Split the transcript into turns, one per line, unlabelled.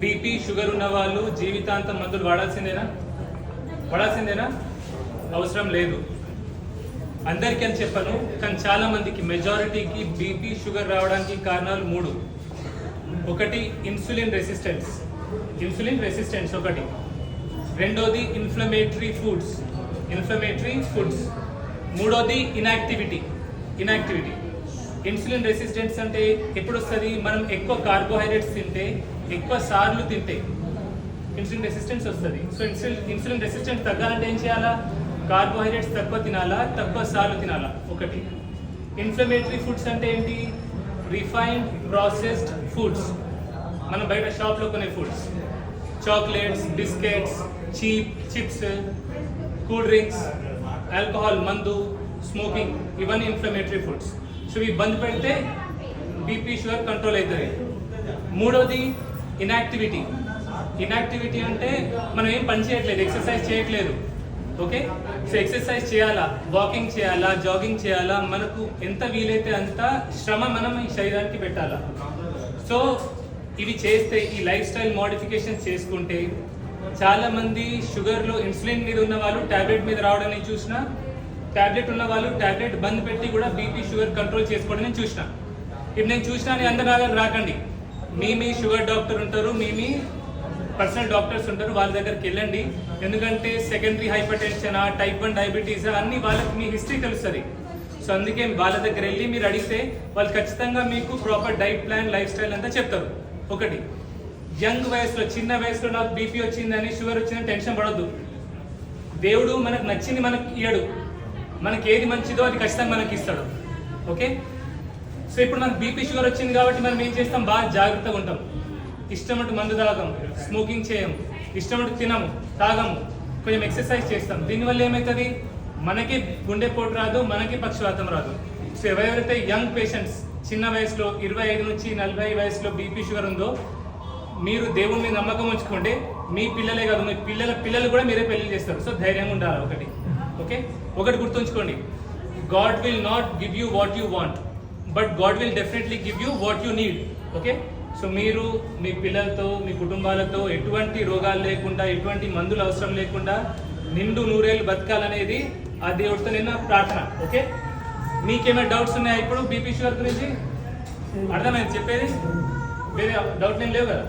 BP sugar ఉన్న వాళ్ళు జీవితాంతం మందులు వాడాల్సిందేనా అవసరం లేదు. అందరికీ అని చెప్పను, కానీ చాలా మందికి మెజారిటీకి బీపీ షుగర్ రావడానికి కారణాలు 3. ఒకటి ఇన్సులిన్ రెసిస్టెన్స్ ఒకటి. రెండోది ఇన్ఫ్లమేటరీ ఫుడ్స్. మూడోది ఇన్యాక్టివిటీ. ఇన్సులిన్ రెసిస్టెన్స్ అంటే ఎప్పుడు వస్తుంది? మనం ఎక్కువ కార్బోహైడ్రేట్స్ తింటే, ఎక్కువ సార్లు తింటే ఇన్సులిన్ రెసిస్టెన్స్ వస్తుంది. సో ఇన్సులిన్ రెసిస్టెన్స్ తగ్గాలంటే ఏం చేయాలా? కార్బోహైడ్రేట్స్ తక్కువ తినాలా, తక్కువ సార్లు తినాలా. ఒకటి. ఇన్ఫ్లమేటరీ ఫుడ్స్ అంటే ఏంటి? రిఫైన్డ్ ప్రాసెస్డ్ ఫుడ్స్, మనం బయట షాప్లో కొనే foods, chocolates, biscuits, chips, cool drinks, alcohol, మందు, స్మోకింగ్, ఇవన్నీ ఇన్ఫ్లమేటరీ ఫుడ్స్. సో ఇవి బంద్ పెడితే బీపీ షుగర్ కంట్రోల్ అవుతుంది. మూడోది ఇన్యాక్టివిటీ అంటే మనం ఏం పని చేయట్లేదు, ఎక్సర్సైజ్ చేయట్లేదు. ఓకే, సో ఎక్సర్సైజ్ చేయాలా, వాకింగ్ చేయాలా, జాగింగ్ చేయాలా, మనకు ఎంత వీలైతే అంత శ్రమ మనం ఈ శరీరానికి పెట్టాలా. సో ఇవి చేస్తే, ఈ లైఫ్ స్టైల్ మోడిఫికేషన్ చేసుకుంటే, చాలా మంది షుగర్లో ఇన్సులిన్ మీద ఉన్న వాళ్ళు టాబ్లెట్ మీద రావడం నేను చూసిన, టాబ్లెట్ ఉన్న వాళ్ళు టాబ్లెట్ బంద్ పెట్టి కూడా బీపీ షుగర్ కంట్రోల్ చేసుకోవడం నేను చూసిన. ఇప్పుడు నేను చూసినా అని అందరు రాకండి. మీ షుగర్ డాక్టర్ ఉంటారు, మీ పర్సనల్ డాక్టర్స్ ఉంటారు, వాళ్ళ దగ్గరికి వెళ్ళండి. ఎందుకంటే secondary hyper tension, type 1 diabetes అన్ని వాళ్ళకి మీ హిస్టరీ తెలుస్తుంది. సో అందుకే వాళ్ళ దగ్గర వెళ్ళి మీరు అడిగితే వాళ్ళు ఖచ్చితంగా మీకు proper diet plan, life style అంతా చెప్తారు. ఒకటి, యంగ్ వయసులో, చిన్న వయసులో నాకు బీపీ వచ్చిందని, షుగర్ వచ్చిందని టెన్షన్ పడొద్దు. దేవుడు మనకు నచ్చింది మనకి ఇయ్యడు, మనకి ఏది మంచిదో అది ఖచ్చితంగా మనకి ఇస్తాడు. ఓకే, సో ఇప్పుడు మనకు బీపీ షుగర్ వచ్చింది కాబట్టి మనం ఏం చేస్తాం? బాగా జాగ్రత్తగా ఉంటాం. ఇష్టమట్టు మందు తాగం, స్మోకింగ్ చేయం, ఇష్టమట్టు తినము, తాగము, కొంచెం ఎక్సర్సైజ్ చేస్తాం. దీనివల్ల ఏమవుతుంది? మనకి గుండెపోటు రాదు, మనకి పక్షవాతం రాదు. సో ఎవరైతే యంగ్ పేషెంట్స్, చిన్న వయసులో 25 నుంచి 40 వయసులో బీపీ షుగర్ ఉందో, మీరు దేవుని మీద నమ్మకం ఉంచుకుంటే మీ పిల్లలే కాదు, మీ పిల్లలు కూడా మీరే పెళ్లి చేస్తారు. సో ధైర్యంగా ఉండాలి. ఒకటి గుర్తుంచుకోండి, God will not give you what you want, but God will definitely give you what you need. Okay, so మీరు మీ పిల్లలతో, మీ కుటుంబాలతో ఎటువంటి రోగాలు లేకుండా, ఎటువంటి మందులు అవసరం లేకుండా నిండు నూరేళ్ళు బతకాలనేది ఆ దేవుడితో నిన్న ప్రార్థన. ఓకే, మీకేమైనా డౌట్స్ ఉన్నాయా ఇప్పుడు బీపీ షుగర్ గురించి? అర్థమైంది చెప్పేది? వేరే డౌట్ ఏం లేవు కదా?